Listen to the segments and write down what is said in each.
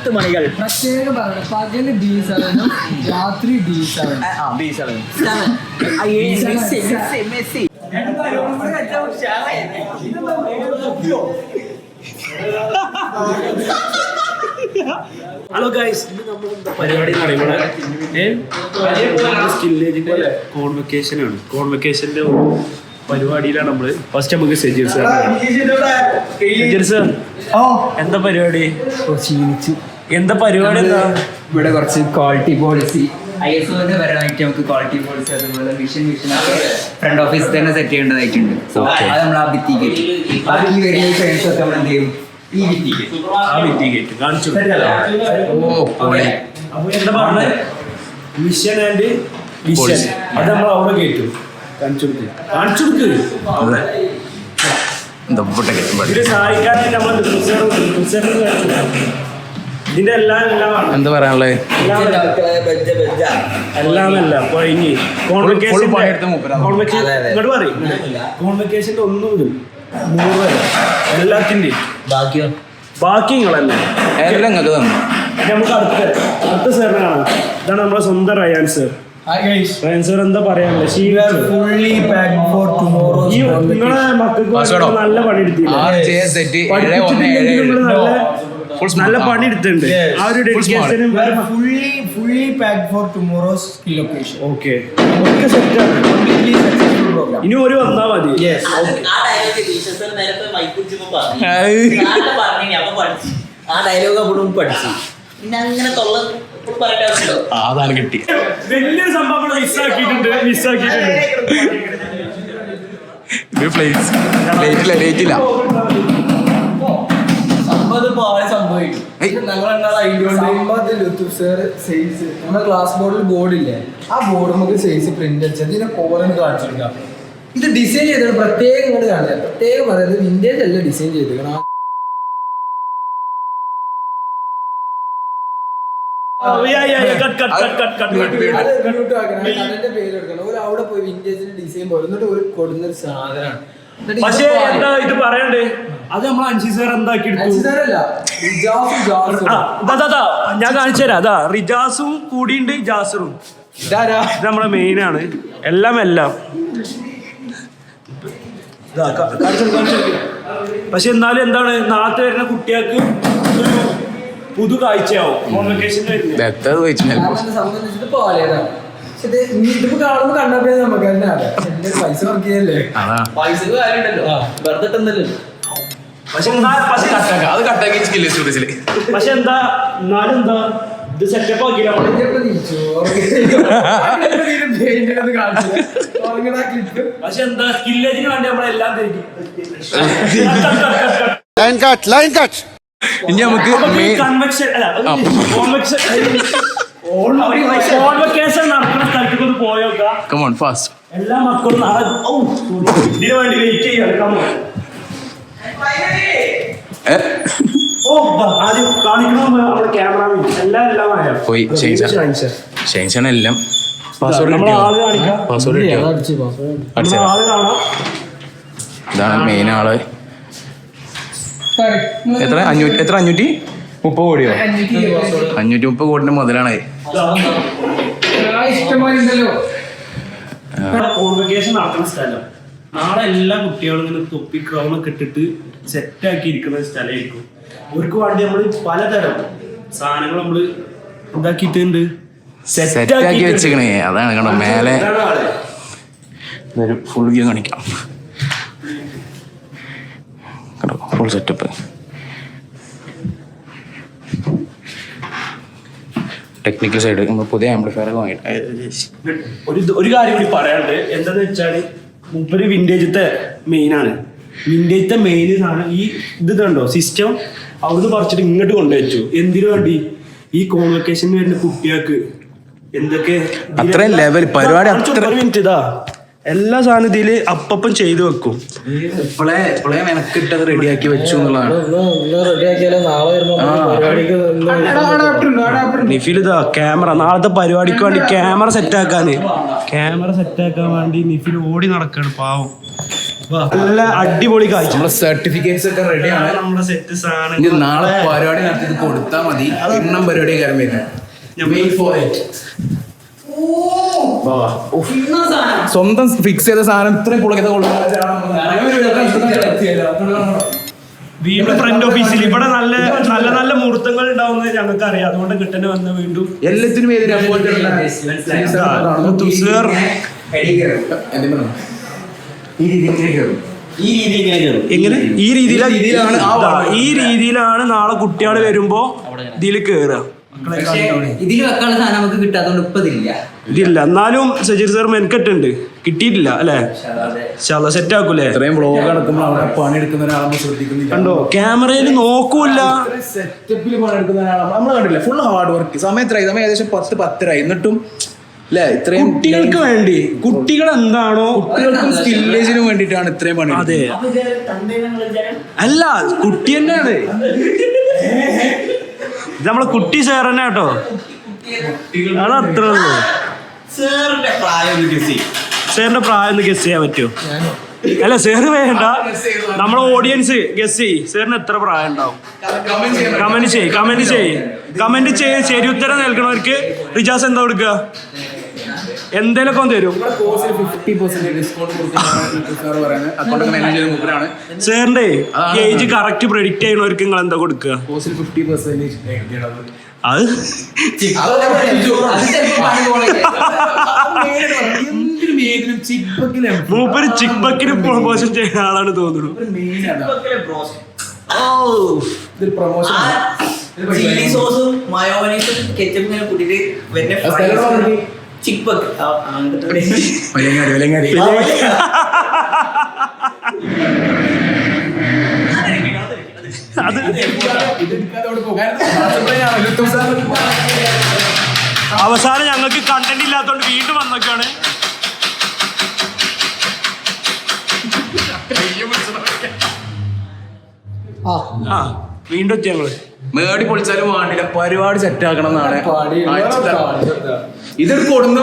10 മണികൾ. പ്രത്യേകം പറയണം, പകല് D7 രാത്രി D7. മെസ്സി. ഹലോ ഗൈസ്, ഇന്ന് നമ്മൾ പരിപാടി എന്ന് പറയുമ്പോൾ സ്കില്ലേജിന്റെ കോൺവെക്കേഷനാണ്. കോൺവെക്കേഷന്റെ ഒരു പരിപാടിയിലാണ് നമ്മള്. ഫസ്റ്റ് നമുക്ക് സജീർ സാർ എന്താ പരിപാടി? എന്താ പരിപാടി? എന്താ ഇവിടെ കുറച്ച് ക്വാളിറ്റി പോളിസി ISOന്റെ പരമായിട്ട് നമുക്ക് ക്വാളിറ്റി പോളിസി അതുപോലെ മിഷൻ ഫ്രണ്ട് ഓഫീസിൽ തന്നെ സെറ്റ് ചെയ്യേണ്ടതായിട്ടുണ്ട്. സോ അത് നമ്മൾ ആ ഭിത്തി കയറ്റി ബാക്കി വരുന്ന ഫ്രണ്ട്സ് ഒക്കെ നമ്മൾ എന്ത് ചെയ്യും, ഈ ഭിത്തി കാണിച്ചു. അപ്പൊ എന്താ പറഞ്ഞത്? മിഷൻ ആൻഡ് വിഷൻ അത് നമ്മൾ അവിടെ കയറ്റും. കാണിച്ചു കൊടുക്ക്. ഇത് സഹായിക്കാനായിട്ട് നമ്മൾ ഇതിന്റെ എല്ലാം എന്താ പറയാനുള്ളത്? എല്ലാമല്ല ഇനി കോൺവെക്കേഷന്റെ 1 മുതൽ 100 വരെ എല്ലാത്തിന്റെയും ബാക്കി നിങ്ങളല്ലേ എല്ലാം നിങ്ങൾക്ക് തന്നു. നമുക്ക് അടുത്ത സാറിനെ കാണാം. ഇതാണ് നമ്മുടെ സ്വന്തം റയാൻ സർ. റയാൻ സർ എന്താ പറയാനുള്ളത്? നിങ്ങളെ മക്കൾക്ക് നല്ല പണിയെടുത്തില്ല, നല്ല പണി എടുത്തിട്ടുണ്ട്. ആ ഒരു ഡെഡിക്കേഷനും ഓക്കെ സെറ്റാണ്. ഇനി ഒരു വന്നാ മതി. ആ ഡയലോഗ് അപ്പോഴും പഠിച്ചു. പിന്നെ അങ്ങനെ അതാണ് കിട്ടി. വലിയൊരു സംഭവം മിസ്സാക്കിയിട്ടുണ്ട്. ലേറ്റില്ല. നമ്മുടെ ക്ലാസ് ബോർഡിൽ ബോർഡില്ലേ, ആ ബോർഡ് നമുക്ക് സൈസ് പ്രിന്റ് അടിച്ചത് ഇതിനെ കോലം കാണിച്ചു കൊടുക്കാം. ഇത് ഡിസൈൻ ചെയ്തത് പ്രത്യേകം ഇങ്ങോട്ട് കാണില്ല. പ്രത്യേകം പറയുന്നത് വിന്റേജ് അല്ല ഡിസൈൻ ചെയ്തിരിക്കണം. അവിടെ പോയി വിന്റേജിന്റെ ഡിസൈൻ പോലെ എന്നിട്ട് ഒരു കൊടുന്നൊരു സാധനമാണ്. പക്ഷേ എന്താ ഇത് പറയണ്ടേ? അത് നമ്മൾ അൻഷി സാർ എന്താക്കി എടുത്തു. ഞാൻ കാണിച്ചു തരാം. അതാ റിജാസും കൂടിയുണ്ട്, ജാസറും. ഇത് നമ്മളെ മെയിൻ ആണ്. എല്ലാം പക്ഷെ എന്നാലും എന്താണ്, നാട്ടിൽ വരുന്ന കുട്ടികൾക്ക് ഒരു പുതു കാഴ്ചയാവും. കോൺവെക്കേഷനിൽ വരുന്നത് ഇതിപ്പോ കാണുമ്പോ കണ്ടപ്പോ നമുക്ക് തന്നെ പൈസ വർക്കിയല്ലേ, പൈസക്ക് കാര്യമുണ്ടല്ലോ, വെറുതെ പക്ഷെ എന്താ എന്നാലും എന്താ ഇത് സെറ്റപ്പ് ആക്കിയില്ല. പക്ഷെ എന്താ സ്കില്ലേജിന് വേണ്ടി നമ്മളെല്ലാം തിരിക്കും. ഇനി നമുക്ക് കോൺവെക്കേഷൻ നടക്കുന്ന സ്ഥലത്തേക്ക് ഒന്ന് പോയോക്കാം. എല്ലാ മക്കളും ഇതിനു വേണ്ടി വെയിറ്റ് ചെയ്യാം. ആദ്യം കാണിക്കണം നമ്മുടെ ക്യാമറ എല്ലാം പോയി എല്ലാം പാസ്വേഡ് ഇതാണ് മെയിൻ ആള്. എത്ര 530 കോടിയോ? 530 കോടിന്റെ മുതലാണ്. കോൺവെക്കേഷൻ നടക്കുന്ന സ്ഥലം നാളെ എല്ലാ കുട്ടികളും ഇങ്ങനെ തൊപ്പി ക്രൗണൊക്കെ ഇട്ടിട്ട് സെറ്റാക്കി ഇരിക്കുന്ന സ്ഥലമായിരിക്കും. അവർക്ക് വേണ്ടി നമ്മൾ പലതരം സാധനങ്ങൾ നമ്മൾ ഉണ്ടാക്കിയിട്ടുണ്ട്, സെറ്റാക്കി വെച്ചേക്കണേ. അതാണ് കണ്ടോ മേലെ ഫുൾ വ്യൂ കാണിക്കാം. കണ്ടോ ഫുൾ സെറ്റപ്പ്. ടെക്നിക്കൽ സൈഡ് നമ്മൾ പുതിയ ആംപ്ലിഫയർ ഒക്കെ വാങ്ങിയിട്ട് ഒരു കാര്യം കൂടി പറയാനുണ്ട്. എന്താന്ന് വെച്ചാല് മുപ്പര് വിന്റേജത്തെ മെയിനാണ്. വിന്റേജത്തെ മെയിൻ സാധനം ഈ ഇത് കണ്ടോ സിസ്റ്റം അവിടുന്ന് പറിച്ചിട്ട് ഇങ്ങോട്ട് കൊണ്ടുവച്ചു. എന്തിനു വേണ്ടി? ഈ കോൺവെക്കേഷന് വരുന്ന കുട്ടികൾക്ക് എന്തൊക്കെ അത്രയും ലെവൽ പരിപാടി. ഒരു മിനിറ്റ്, ഇതാ എല്ലാ സാധനം ഇതില് അപ്പം ചെയ്തു വെക്കും. ഇപ്പോഴേ മെനക്കിട്ടത് റെഡിയാക്കി വെച്ചു എന്നുള്ളതാണ്. നിഫിൽ ഇതാ ക്യാമറ നാളത്തെ പരിപാടിക്ക് വേണ്ടി ക്യാമറ സെറ്റാക്കാൻ വേണ്ടി നിഫിൽ ഓടി നടക്കാണ് പാവം. നല്ല അടിപൊളി കാഴ്ച. നമ്മളെ സർട്ടിഫിക്കറ്റ്സ് ഒക്കെ റെഡിയാണ്. നമ്മുടെ സെറ്റ് സാധനം ഇനി നാളെ പരിപാടി നടത്തി കൊടുത്താൽ മതി. എണ്ണം പരിപാടി കാര്യം വരുന്നത്. സ്വന്തം ഫിക്സ് ചെയ്ത സാധനം ഇത്രയും പുളകത വീണ്ടും ഫ്രണ്ട് ഓഫീസിൽ ഇവിടെ നല്ല നല്ല നല്ല മുഹൂർത്തങ്ങൾ ഉണ്ടാവുന്നത് ഞങ്ങൾക്ക് അറിയാം. അതുകൊണ്ട് കിട്ടന്നെ വന്ന് വീണ്ടും എല്ലാത്തിനും എങ്ങനെ ഈ രീതിയിലാണ് നാളെ കുട്ടികൾ വരുമ്പോ ഇതിൽ കേറുക. ഇതിൽ വെക്കാനുള്ള സാധനം നമുക്ക് കിട്ടാത്തതുകൊണ്ട് ഇപ്പൊ ഇതില്ല. എന്നാലും സജീർ സാർ മെനക്കെട്ടുണ്ട്, കിട്ടിയിട്ടില്ല അല്ലേ? സെറ്റ് ആക്കൂലേ? ഇത്രയും വ്ളോഗ് നടക്കുമ്പോൾ അവിടെ പണിയെടുക്കുന്ന ഒരാളെ ശ്രദ്ധിക്കുന്നില്ല. കണ്ടോ, ക്യാമറയിൽ നോക്കൂല. സെറ്റപ്പിൽ പണിയെടുക്കുന്ന ഒരാളെ നമ്മൾ കണ്ടില്ല. Full hard work. സമയത്തായി ഏകദേശം 10-10 എന്നിട്ടും അല്ലെ ഇത്രയും കുട്ടികൾക്ക് വേണ്ടി. കുട്ടികൾ എന്താണോ കുട്ടികൾക്കും സ്കില്ലേജിനും വേണ്ടിയിട്ടാണ് ഇത്രയും പണി. അതെ, അല്ല കുട്ടി തന്നെയാണ്. ഇത് നമ്മളെ കുട്ടി സാർ തന്നെ കേട്ടോ. അതത്ര ഉള്ളൂ. സാറിന്റെ പ്രായം ഒന്ന് ഗസ് ചെയ്യാൻ പറ്റുമോ? അല്ല സാറ് വേണ്ട, നമ്മളെ ഓഡിയൻസ് ഗസ് ചെയ്യ്. സാറിന് എത്ര പ്രായം ഉണ്ടാവും? കമന്റ് ചെയ്യ്. ശരി ഉത്തരം നൽകണവർക്ക് റിജാസ് എന്താ കൊടുക്കുക? എന്തേലൊക്കെ ഒന്ന് തരും. സാറിന്റെ ഏജ് കറക്റ്റ് പ്രെഡിക്റ്റ് ചെയ്യുന്നവർക്ക് നിങ്ങൾ എന്താ കൊടുക്കുക? അത് മൂപ്പര് ചിക്ബക്കിന് പ്രൊമോഷൻ ചെയ്യുന്ന ആളാണ് തോന്നുന്നു. അവസാനം ഞങ്ങൾക്ക് കണ്ടന്റ് ഇല്ലാത്തോണ്ട് വീണ്ടും വന്നൊക്കെയാണ്. വീണ്ടും എത്തി ഞങ്ങള്. മേടി പൊളിച്ചാലും വേണ്ടില്ല, പരിപാടി സെറ്റ് ആക്കണം എന്നാണ്. ഇതൊരു കൊടുന്ന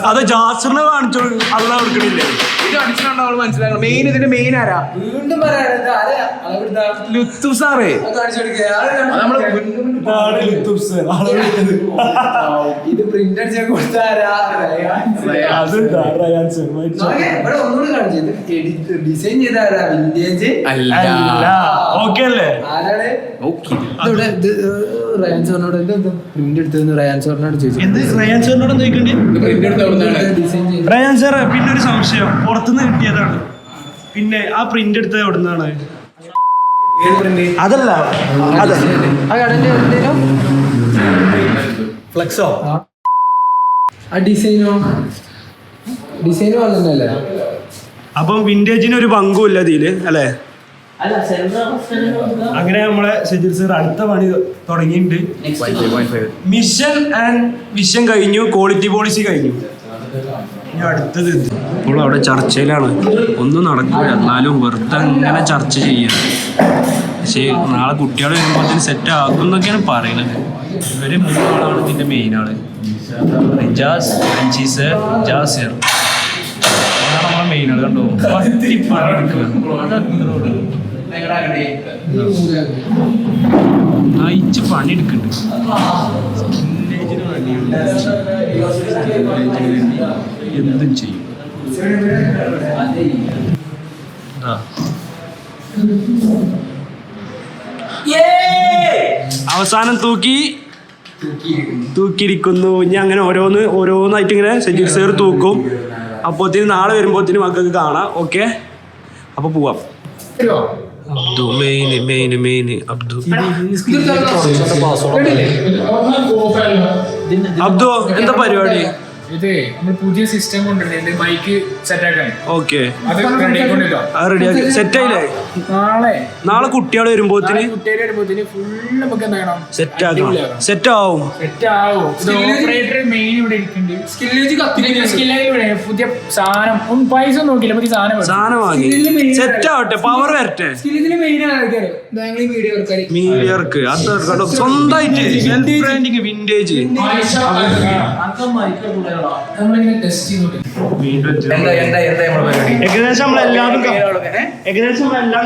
അത് ജാസറിനെ കാണിച്ചു അല്ല കൊടുക്കണില്ലേ? ഇത് അടിച്ചിട്ടുണ്ടോ മനസ്സിലാക്കണം. മെയിൻ ഇതിന്റെ മെയിൻ ആരാ? വീണ്ടും ലുത്തു സാറേ. ഇത് പ്രിന്റ് അടിച്ചാൽ കൊടുത്താരാ? ഡിസൈൻ ചെയ്താരാ? വിന്റേജ് അല്ല. ഓക്കെ അല്ലേ? ആരാണ്? റയാൻ സാറിനോട് പ്രിന്റ് എടുത്തു. റയാൻ സാറിനോട് ചോദിച്ചു. റയാൻ സാറിനോട് റയാൻ സാർ, പിന്നെ ഒരു സംശയം, പുറത്തുനിന്ന് കിട്ടിയതാണ്. പിന്നെ ആ പ്രിന്റ് എടുത്തത് എവിടെ നിന്നാണ്? അതല്ല, ഫ്ലെക്സോ? ആ ഡിസൈനോ വന്നല്ലേ? അപ്പം വിന്റേജിന് ഒരു പങ്കും ഇല്ല ഇതില് അല്ലേ? അങ്ങനെ നമ്മളെ സജീർ സാർ അടുത്ത പണി തുടങ്ങിയിട്ടുണ്ട്. മിഷൻ ആൻഡ് വിഷൻ കഴിഞ്ഞു, ക്വാളിറ്റി പോളിസി കഴിഞ്ഞു. ഇനി അടുത്തത് ഇപ്പോൾ അവിടെ ചർച്ചയിലാണ്. ഒന്നും നടക്കൂല, എന്നാലും വെറുതെ ഇങ്ങനെ ചർച്ച ചെയ്യാം. പക്ഷേ നാളെ കുട്ടികൾ വരുമ്പോഴത്തേന് സെറ്റ് ആക്കും എന്നൊക്കെയാണ് പറയുന്നത്. ഇവര് 3 ആളാണ് ഇതിന്റെ മെയിൻ ആള്. റിജാസ്, അൻഷീസ്, ജാസിർ, അതാണ് നമ്മളെ മെയിൻ ആള്. കണ്ടോ, പണി എടുക്കുക. നയിച്ച് പണിയെടുക്കുന്നുണ്ട്. എന്തും ചെയ്യും. അവസാനം തൂക്കിയിരിക്കുന്നു. ഇനി അങ്ങനെ ഓരോന്നായിട്ട് ഇങ്ങനെ സജീർ സാർ തൂക്കും. അപ്പോഴത്തേന് നാളെ വരുമ്പോഴത്തേന് മക്കൾക്ക് കാണാം. ഓക്കെ, അപ്പൊ പോവാം. അബ്ദു മെയിൻ അബ്ദു എന്താ പരിപാടി? ഇത് നമ്മൾ പുതിയ സിസ്റ്റം കൊണ്ടുവരുന്നത് മൈക്ക് സെറ്റ് ആക്കാൻ. ഓക്കെ, അത് റെഡിയാക്കി സെറ്റ് ആയില്ലേ? നാളെ കുട്ടികൾ വരുമ്പോത്തിന് ഫുള്ള് നമുക്ക് എന്താണ് സെറ്റ് ആവും. സെറ്റ് ആവും. ഓപ്പറേറ്റർ മെയിൻ ഇവിടെ ഇരിക്കുന്നുണ്ട്. സ്കില്ലേജ് പുതിയ സാധനം പൈസ നോക്കില്ല, പുതിയ സാധനം വാങ്ങി സെറ്റ് ആവട്ടെ. പവർ വരട്ടെ. മീഡിയർക്ക് അത് സ്വന്തമായിട്ട് വിന്റേജ് നമ്മളിങ്ങനെ ടെസ്റ്റ് ചെയ്തോട്ടെ. ഏകദേശം നമ്മളെല്ലാം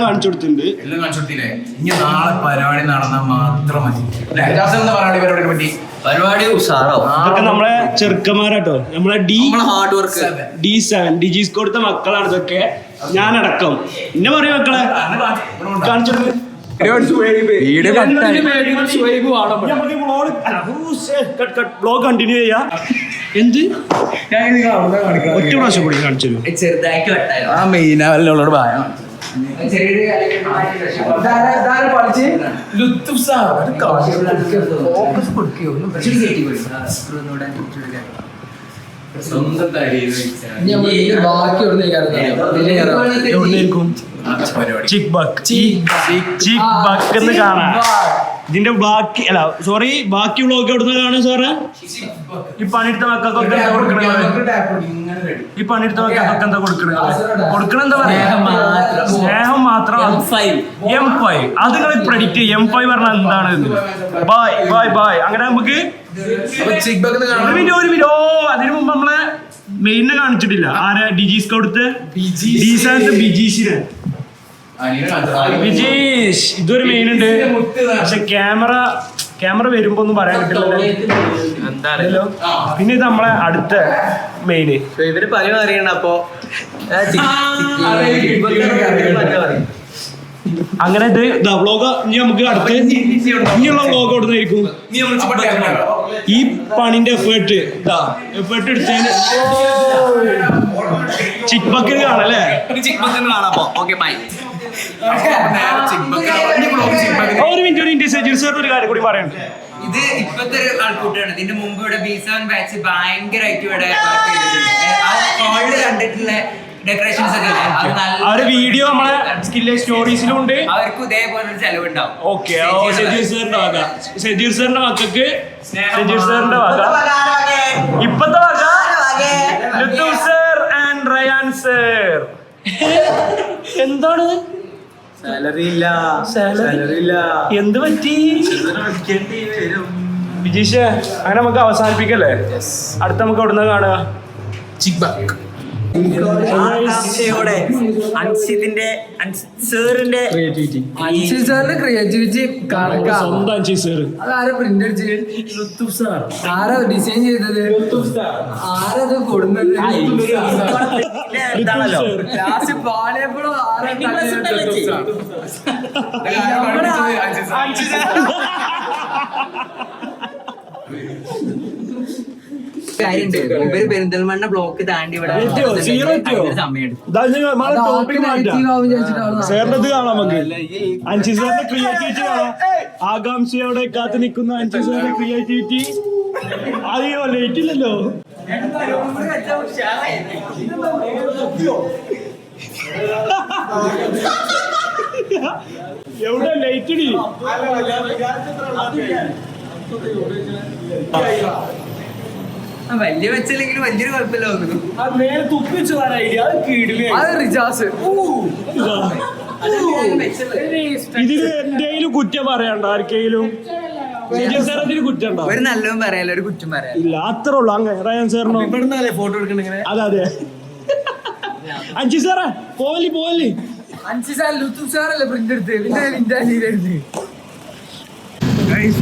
കാണിച്ചു കൊടുത്തിട്ടുണ്ട്. എല്ലാം കാണിച്ചു കൊടുത്തില്ലേ? ഇനി നാളെ പരിപാടി നടന്നാൽ മാത്രം മതി. പരിപാടിയെ പറ്റി പരിപാടി ഉഷാറാവും. ഇതൊക്കെ നമ്മളെ ചെറുക്കന്മാരാട്ടോ, നമ്മളെ ഹാർഡ് വർക്ക് D7 ഡിജീസ് കൊടുത്ത മക്കളാണ് ഇതൊക്കെ. ഞാനടക്കം ഇന്നെ പറയും മക്കളെ കാണിച്ചു കൊടുത്ത് ബ്ലോഗ് കണ്ടിന്യൂ ചെയ്യാ. എന്ത് ഒറ്റ പ്രാവശ്യം കൂടി കാണിച്ചു തരും. ചെറുതായിട്ട് വട്ടായോ ആ മെയിനോട് പറയാം. സ്വന്തം ചിക്ക് ബക്ക് എന്ന് കാണാം. ഇതിന്റെ ബാക്കി അല്ല സോറി ബാക്കി വ്ളോഗ് എവിടുന്ന് കാണും സാറേ? ഈ പണിയെടുത്ത മക്കൾക്കൊക്കെ എന്താ കൊടുക്കണേ? ഈ പണിയെടുത്ത മക്കൾക്കൊക്കെ എന്താ കൊടുക്കണ എന്താ പറയാ? സ്നേഹം മാത്രം. M5 അത് നിങ്ങൾ പ്രെഡിക്റ്റ് ചെയ്യും. M5 പറഞ്ഞാൽ എന്താണ്? Bye bye bye. അങ്ങനെ നമുക്ക് ഒരു മിനിറ്റ്. അതിനു മുമ്പ് നമ്മളെ മെയിനെ കാണിച്ചിട്ടില്ല. ആരാ? ഡിജീസ് കൊടുത്ത് ബിജീഷിനെ. ബിജീഷ് ഇതൊരു മെയിൻ ഉണ്ട്. പക്ഷെ ക്യാമറ വരുമ്പോ ഒന്നും പറയാൻ പറ്റില്ല. എന്താണല്ലോ. പിന്നെ ഇത് നമ്മളെ അടുത്ത മെയിന് ഇവര് പകരം അറിയണം. അപ്പൊ അങ്ങനെ ഇത് വ്ളോഗ് ഇനി നമുക്ക് അടുത്ത് ഇനിയുള്ള വ്ളോഗ് എവിടുന്നായിരിക്കും? ഈ പണിന്റെ എഫേർട്ട് എടുത്തതിന് ചിക്ക് ബക്കിൽ കാണല്ലേ? ഒരു മിനിറ്റ് സജീർ സാർ ഒരു കാര്യം കൂടി പറയണ്ട്. ഇത് ഇപ്പത്തെ ഒരു ആൾക്കൂട്ടാണ്. ഇതിന്റെ മുമ്പ് ഇവിടെ B7 ബാച്ച് ഭയങ്കരമായിട്ട് ഇവിടെ വർക്ക് ചെയ്തിട്ടുണ്ട്. ആ കോളിൽ കണ്ടിട്ടുള്ള ഡെക്കറേഷൻസ് ഒക്കെ ആ ഒരു വീഡിയോ നമ്മളെ സ്കിൽ സ്റ്റോറീസിലും ഉണ്ട്. അവർക്കും ഇതേപോലെ ഒരു ചെലവുണ്ടാവും. ഓക്കെ സജീർ സാറിന്റെ മക്കൾക്ക് സജീർ സാറിന്റെ വക ഇപ്പത്തെ വക ലുത്തൂഫ് സർ ആൻഡ് റയാൻ സർ. എന്താണ് സാലറി ഇല്ല. എന്ത് പറ്റി വിജീഷ്? അങ്ങനെ നമുക്ക് അവസാനിപ്പിക്കല്ലേ? അടുത്ത നമുക്ക് എവിടുന്ന കാണുക? ചിക്ക് ബക്ക് സാറിന്റെ ക്രിയേറ്റിവിറ്റി സ്വന്തം അൻഷി സാർ. അതാരാ പ്രിന്റ് അടിച്ചത്? ആരാ ഡിസൈൻ ചെയ്തത്? ആരത് കൊടുന്നത്? പാളിയപ്പോഴും കാര്യണ്ട്. ഇവര് പെരിന്തൽമണ്ണ ബ്ലോക്ക് താണ്ടി ഇവിടെ സമയം സാറിന്റെ കാണാം നമുക്ക്. അൻഷി സാറിന്റെ ക്രിയേറ്റിവിറ്റി കാണാം. ആകാംക്ഷയോടെ കാത്തു നിൽക്കുന്ന അൻഷി സാറിന്റെ ക്രിയേറ്റിവിറ്റി. അയ്യോ ലേറ്റ് ഇല്ലല്ലോ. എവിടെ ലേറ്റ് ഇടി? വലിയ വെച്ചില്ലെങ്കിലും വലിയൊരു കുഴപ്പമില്ല തോന്നുന്നു. ഇതില് എന്തെങ്കിലും കുറ്റം പറയണ്ട ആർക്കെങ്കിലും? കുറ്റം ഉണ്ടോ? ഒരു നല്ലതും പറയാലോ, ഒരു കുറ്റം പറയാം ഇല്ല. അത്രേ ഉള്ളൂ. അങ്ങനെ റയാൻ സാറിനോ ഫോട്ടോ എടുക്കണ അതെ അഞ്ചി സാറേ പോവല്ലേ? സാറല്ലേ പ്രിന്റ് എടുത്ത്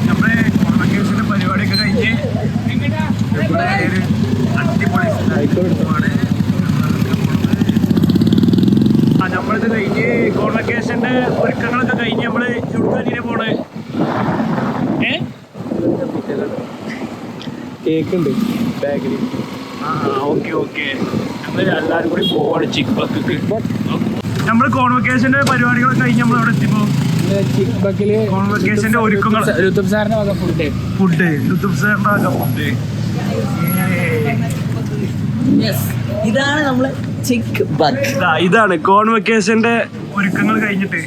നമ്മുടെ കോൺവെക്കേഷന്റെ പരിപാടിയൊക്കെ കഴിഞ്ഞ് അടിപൊളി നമ്മളിത് കഴിഞ്ഞ് കോൺവെക്കേഷന്റെ ഒരുക്കങ്ങളൊക്കെ കഴിഞ്ഞ് നമ്മള് ചുടുക്കാനിനെ പോണേ. കേക്കുണ്ട് ബാഗിൽ. ഓക്കെ നമ്മള് എല്ലാവരും കൂടി പോവാണ് ചിക്ക് ബക്ക്. നമ്മള് കോൺവെക്കേഷന്റെ പരിപാടികളൊക്കെ കഴിഞ്ഞ് നമ്മൾ അവിടെ എത്തിപ്പോ കോൺവെക്കേഷന്റെ ഒരുക്കങ്ങൾ. ലുത്തൂഫ് സാറിന്റെ വക ഫുഡ് ലുത്തൂഫ് സാറിന്റെ വക ഫുഡ്. ഇതാണ് നമ്മള് ചിക്ക് ബക്ക്. ഇതാണ് കോൺവെക്കേഷന്റെ ഒരുക്കങ്ങൾ കഴിഞ്ഞിട്ട്.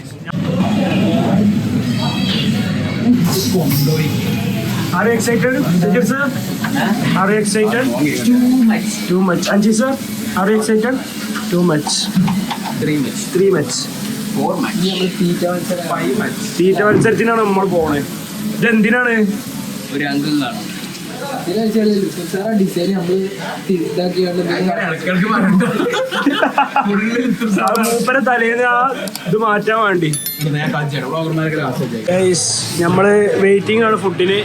Are you excited, Sajid sir? Are you excited? Too much. Anji sir, are you excited? Too much. 3 much. 4 much. തീറ്റ മത്സരത്തിനാണ് നമ്മൾ പോണേ. ഇതെന്തിനാണ്? ഒരു അങ്കിളാണ് ഡിസൈൻ നമ്മള് ഇതാക്കിയാണ്ട് മൂപ്പരെ തലേന്ന് ആ ഇത് മാറ്റാൻ വേണ്ടി നമ്മള് വെയിറ്റിംഗ് ആണ് ഫുഡിന്.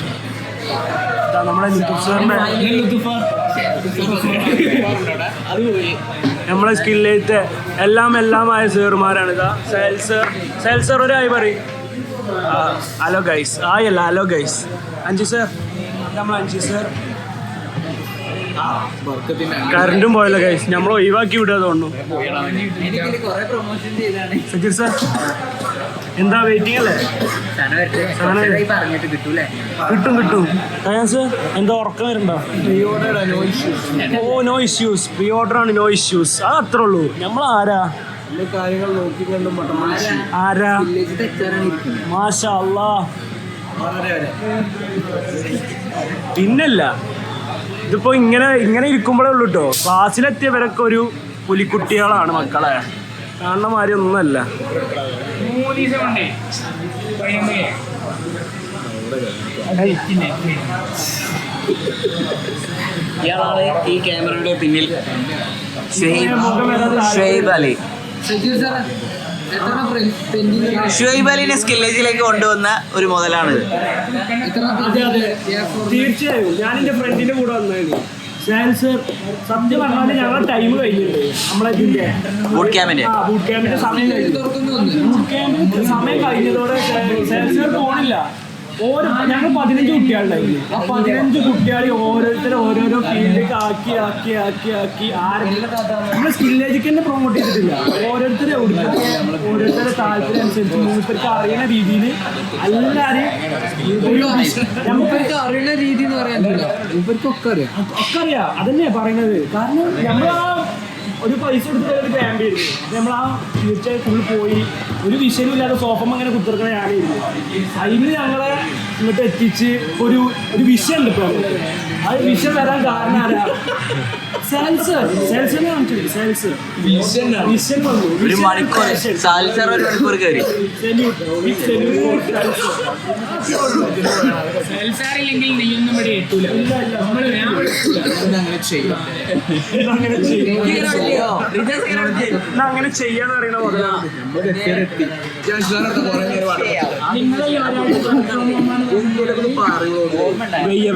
നമ്മളെ നമ്മളെ സ്കില്ലിലത്തെ എല്ലാമായ സേറുമാരാണ്. ഇതാ സെൽസർ ഒരു ആയി പറയും. ഹലോ ഗൈസ് ആയല്ല, ഹലോ ഗൈസ്. അഞ്ചു സർ, നമ്മൾ അഞ്ചു സർ. കറണ്ടും പോയല്ലോ ഗൈസ്, നമ്മൾ ഒഴിവാക്കി വിടുക തോന്നുന്നു. സക്കീർ സർ എന്താ വെയിറ്റിംഗ് അല്ലേ? കിട്ടും. കയാൻ സർ എന്താ ഉറക്കം വരുന്നുണ്ടോ? Oh no issues, pre order ആണ്, നോ ഇഷ്യൂസ്. അത് അത്രേ ഉള്ളൂ. നമ്മൾ ആരാ മാഷാ അല്ലാ. പിന്നല്ല, ഇതിപ്പോ ഇങ്ങനെ ഇരിക്കുമ്പോഴേ ഉള്ളൂ കേട്ടോ. ക്ലാസ്സിലെത്തിയവരൊക്കെ ഒരു പുലിക്കുട്ടികളാണ് മക്കളെ, കാണുന്ന മാതിരി ഒന്നുമല്ല. ഇയാളാണ് ഈ ക്യാമറയുടെ പിന്നിൽ ഷുഹൈബ് അലി. ഷുഹൈബ് അലിനെ സ്കില്ലേജിലേക്ക് കൊണ്ടുവന്ന ഒരു മുതലാണിത്. തീർച്ചയായും ഞാൻ എൻ്റെ ഫ്രണ്ടിന്റെ കൂടെ വന്നതാണ്. സത്യം പറഞ്ഞാൽ ഞങ്ങളുടെ ടൈം കഴിഞ്ഞിട്ടുണ്ട്. നമ്മളെ ബൂട്ട് ക്യാമ്പിന്റെ സമയം കഴിഞ്ഞതോടെ പോണില്ല. ഞങ്ങൾ 15 കുട്ടികളുണ്ടായിരുന്നു. ആ 15 കുട്ടികളെ ഓരോരോ ഫീൽഡിലേക്ക് ആക്കി നമ്മള് സ്കില്ലേജിക്ക് തന്നെ പ്രൊമോട്ട് ചെയ്തിട്ടില്ല. ഓരോരുത്തരുടെ താല്പര്യം അനുസരിച്ച് മൂപ്പർക്ക് അറിയുന്ന രീതിയിൽ എല്ലാവരും നമുക്കൊക്കെ അറിയുന്ന രീതി എന്ന് പറയാനില്ല, ഇവർക്കൊക്കെ അറിയാം. അതന്നെ പറയുന്നത്. കാരണം നമ്മൾ ഒരു പൈസ കൊടുത്തിട്ട് ഒരു ക്യാമ്പ് ആയിരുന്നു. നമ്മൾ ആ തീർച്ചയായും ഫുൾ പോയി ഒരു വിഷയം ഇല്ലാതെ സോഫം അങ്ങനെ കുത്തിറക്കണ ഞാനായിരുന്നു. അതിന് ഞങ്ങളെ ഇങ്ങോട്ട് എത്തിച്ച് ഒരു വിഷയം ഉണ്ട്. ഇപ്പോൾ ആ വിഷയം വരാൻ കാരണം ആരാ? ഒരു മണിക്കൂർ സാൽസർ ഒരു മണിക്കൂർ കയറി. സെൽസാറില്ലെങ്കിൽ നീയൊന്നും ഇവിടെ എത്തൂല. അങ്ങനെ ചെയ്യാന്ന് അറിയണ മുതലാണ്.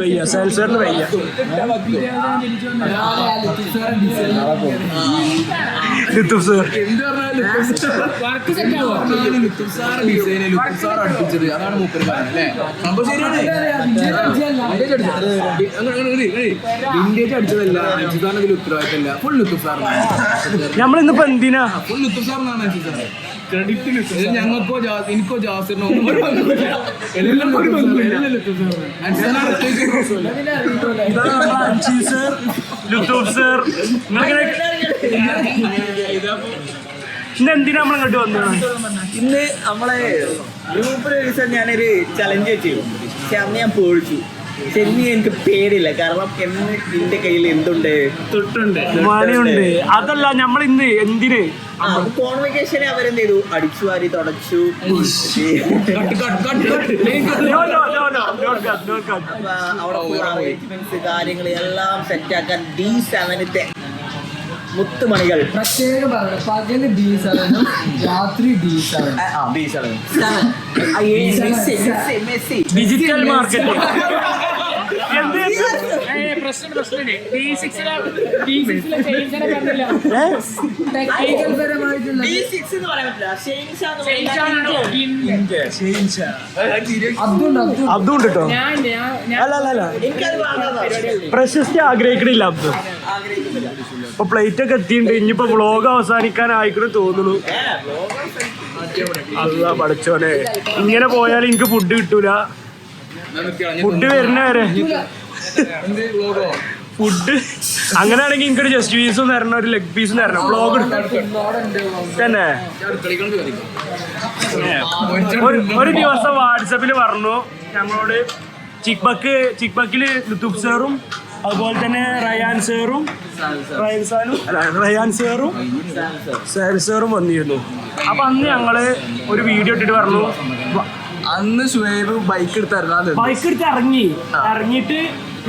വയ്യ സെൽസറിന് വയ്യ. അതാണ് മൂപ്പര് അല്ലേ? സംഭവം ശരിയാണ്. Vintage അടിച്ചതല്ല, അജിതാനതിൽ ഉത്തരവാദിത്തമല്ല, full ലുത്തുസാറിനാണ്. നമ്മളിന്നിപ്പോ എന്തിനാ ഫുൾ ലുത്തുസാറിനാണ് അജിതാറ്. ക്രെഡിറ്റ് ഞങ്ങൾക്കോ എനിക്കോ ജാസിറിനോ എല്ലാം ഇന്ന് എന്തിനാ നമ്മളിങ്ങോട്ട് വന്നത്? ഇന്ന് നമ്മളെ ഗ്രൂപ്പിൽ ഒരു ദിവസം ഞാനൊരു ചലഞ്ച് വെച്ചു. പക്ഷെ അന്ന് ഞാൻ പൊഴിച്ചു. ചെന്നി എനിക്ക് പേടില്ല. കാരണം എന്റെ കയ്യിൽ എന്തുണ്ട്, മണിയുണ്ട്. അതല്ല നമ്മൾ ഇന്ന് എന്തിന് കോൺവെക്കേഷനെ അവരെന്ത് ചെയ്തു? അടിച്ചു വാരി തുടച്ചു. അവിടെ അറേഞ്ച്മെന്റ്സ് കാര്യങ്ങൾ എല്ലാം സെറ്റാക്കാൻ D7 മുത്തുമണികൾ പ്രത്യേകം പറഞ്ഞു. പകല് D7, രാത്രി D7. Digital marketing. അബ്ദുണ്ട് കേട്ടോ. അല്ല പ്രശസ്തി ആഗ്രഹിക്കണില്ല അബ്ദു. ഇപ്പൊ പ്ലേറ്റ് ഒക്കെ എത്തിയിട്ടുണ്ട്. ഇനിയിപ്പോ വ്ളോഗ് അവസാനിക്കാൻ ആയിക്കണ തോന്നുന്നു. അല്ലാ പഠിച്ചോനെ, ഇങ്ങനെ പോയാൽ എനിക്ക് ഫുഡ് കിട്ടൂല. ഫുഡ് വരുന്ന വരെ ഫുഡ് അങ്ങനെയാണെങ്കിൽ എനിക്കൊരു ജസ്റ്റ് പീസും തരണം, ഒരു ലെഗ് പീസും തരണം. വ്ളോഗ് തന്നെ ഒരു ദിവസം വാട്സപ്പിൽ പറഞ്ഞു ഞങ്ങളോട്. ചിക്ബക്കില് ലുത്തുഫ് സാറും അതുപോലെ തന്നെ റയാൻ സാറും സാൽ സാറും വന്നിരുന്നു. അപ്പൊ അന്ന് ഞങ്ങള് ഒരു വീഡിയോ ഇട്ടിട്ട് പറഞ്ഞു. അന്ന് ഷുഹൈബ് ബൈക്ക് എടുത്ത് ഇറങ്ങിയിട്ട്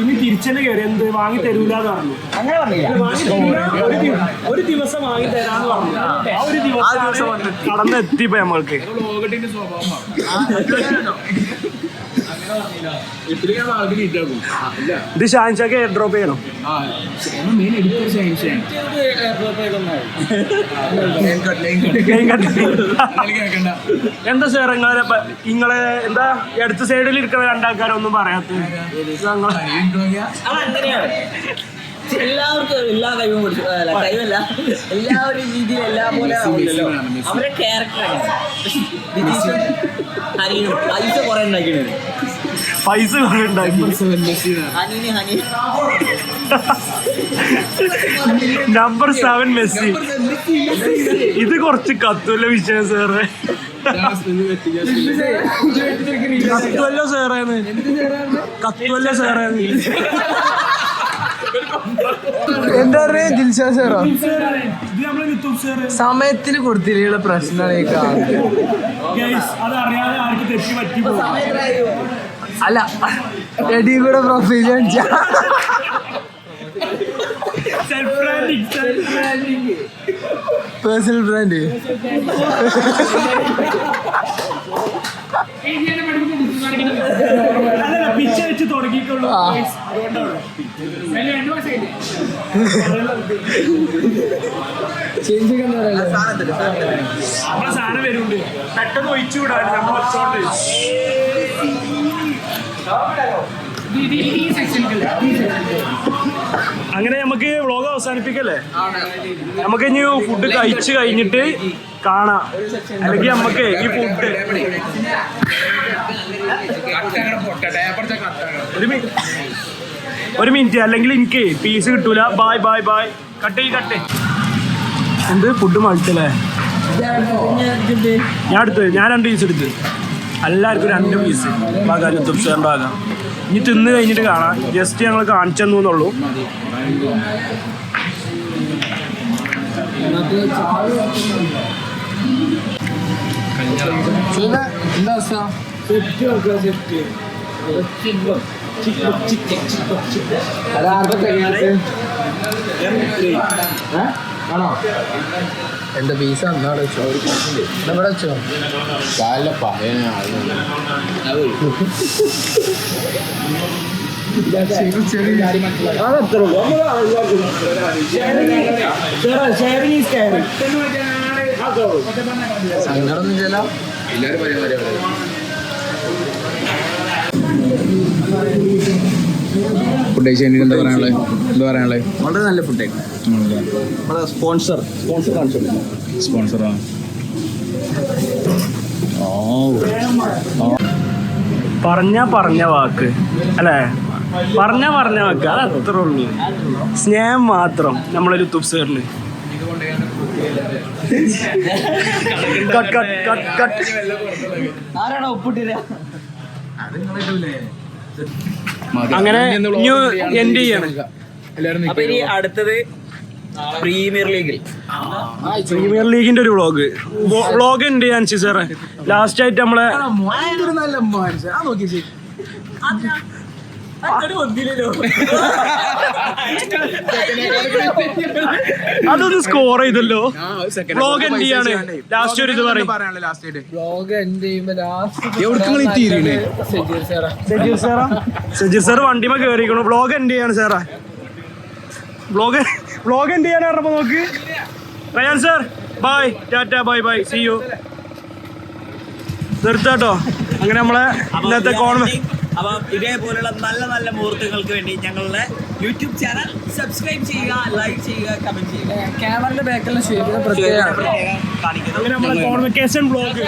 ഇനി തിരിച്ചെന്നെ കയറി എന്ത് വാങ്ങി തരൂലെന്ന് പറഞ്ഞു. അങ്ങനെ പറഞ്ഞില്ല. വാങ്ങി തരൂല, ഒരു ദിവസം വാങ്ങി തരാന്ന് പറഞ്ഞു. ആ ഒരു ദിവസം കടന്നെത്തിപ്പോ നമ്മൾക്ക്. ഇത് ഷാൻഷാക്ക് എയർ ഡ്രോപ്പ് ചെയ്യണം. എന്താ സാർ നിങ്ങളെ എന്താ അടുത്ത സൈഡിൽ ഇരിക്കുന്ന രണ്ടാൾക്കാരൊന്നും പറയാത്തത്? അതങ്ങനെയാണ്. എല്ലാവർക്കും എല്ലാ കഴിവും പഠിച്ചു കഴിവല്ല, എല്ലാവരും രീതിയിൽ എല്ലാം പോലെ ആവില്ലല്ലോ. അവരുടെ ക്യാരക്ടറാണ്. ഹനീനും പൈസ കുറെ ഉണ്ടാക്കിയത്. പൈസ കുറെ ഉണ്ടാക്കി. ഹനീന് നമ്പർ 7 മെസ്സി. ഇത് കുറച്ച് കത്തുവല്ല വിഷയം സാറേ. കത്തുവല്ല സാറേന്ന്, കത്തുവല്ല സാറേന്ന്. എന്താ പറയാ ദിൽഷാ സാറോ ഇത് നമ്മള് യൂട്യൂബ് സാറ് സമയത്തിന് കൊടുത്തില്ല പ്രശ്നമാണ് ഈ കാണുന്നത്. അതറിയാതെ ആർക്ക് തെറ്റി പറ്റി പോകും. അല്ല എടി കൂടെ പ്രൊഫൈൽ കാണിച്ച പേഴ്സണൽ ബ്രാൻഡ്. പിച്ച വെച്ച് തുടങ്ങിയിട്ടുള്ളൂ. നമ്മളെ സാധനം വരുന്നുണ്ട്, പെട്ടെന്ന് ഒഴിച്ചു വിടാൻ നമ്മൾ വെച്ചോണ്ട്. അങ്ങനെ നമുക്ക് വ്ളോഗ് അവസാനിപ്പിക്കല്ലേ? നമുക്ക് ഇനി ഫുഡ് കഴിച്ചു കഴിഞ്ഞിട്ട് കാണാം. അല്ലെങ്കിൽ നമുക്ക് ഈ ഫുഡ് ഒരു മിനിറ്റ്, അല്ലെങ്കിൽ എനിക്ക് പീസ് കിട്ടൂല. Bye bye bye. കട്ട് എന്ത് ഫുഡ് മടുത്തല്ലേ? ഞാൻ 2 പീസ് എടുത്ത്, എല്ലാവർക്കും 2 പീസ് ഭാഗം യൂട്യൂബ് സാറിൻ്റെ ഭാഗം. ഇനി തിന്ന് കഴിഞ്ഞിട്ട് കാണാം. ജസ്റ്റ് ഞങ്ങൾ കാണിച്ചു തന്നുള്ളൂ. എന്താ അവസ്ഥ? ആണോ? എന്റെ പീസ ഇവിടെ വെച്ചോ. കാലിലെ പറയാൻ സങ്കടം ചില എല്ലാവരും പരിപാടി. ഫുഡ് കഴിച്ചാൽ എന്താ പറയാനുള്ളത്? വളരെ നല്ല ഫുഡായിരുന്നു. നമ്മുടെ സ്പോൺസർ സ്പോൺസറാണ്. പറഞ്ഞ വാക്ക് അല്ലേ? പറഞ്ഞ വാക്ക് അത് അത്ര ഉള്ളൂ. സ്നേഹം മാത്രം നമ്മളൊരു യൂട്യൂബ് സാറിന്. ആരാണോ ഒപ്പിട്ടില്ല? അങ്ങനെ എൻഡ് ചെയ്യണം. അപ്പൊ ഇനി അടുത്തത് പ്രീമിയർ ലീഗിന്റെ ഒരു വ്ളോഗ് ഉണ്ട് ഞാൻ സാറേ. ലാസ്റ്റ് ആയിട്ട് നമ്മളെ നല്ല മനുഷ്യൻ നോക്കി അതൊന്ന് സ്കോർ ചെയ്തല്ലോ. വ്ളോഗ് എൻഡ് ചെയ്യാണ്. ലാസ്റ്റ് ഒരു ഇത് പറയും. സജീർ സാർ വണ്ടിമ കേറിക്കണു. വ്ളോഗ് എൻഡ് ചെയ്യാണ് സാറാ. വ്ളോഗ് എൻഡ് ചെയ്യാൻ പറഞ്ഞപ്പോ നോക്ക്. Rayan sir bye, tata, bye bye, see you. നിർത്താട്ടോ. അങ്ങനെ നമ്മളെ ഇന്നത്തെ അപ്പം ഇതേപോലുള്ള നല്ല നല്ല മുഹൂർത്തങ്ങൾക്ക് വേണ്ടി ഞങ്ങളുടെ യൂട്യൂബ് ചാനൽ സബ്സ്ക്രൈബ് ചെയ്യുക, ലൈക്ക് ചെയ്യുക, കമന്റ് ചെയ്യുക. ക്യാമറയുടെ ബാക്കിലുള്ള അങ്ങനെ നമ്മളെ കോൺവെക്കേഷൻ വ്ളോഗ്.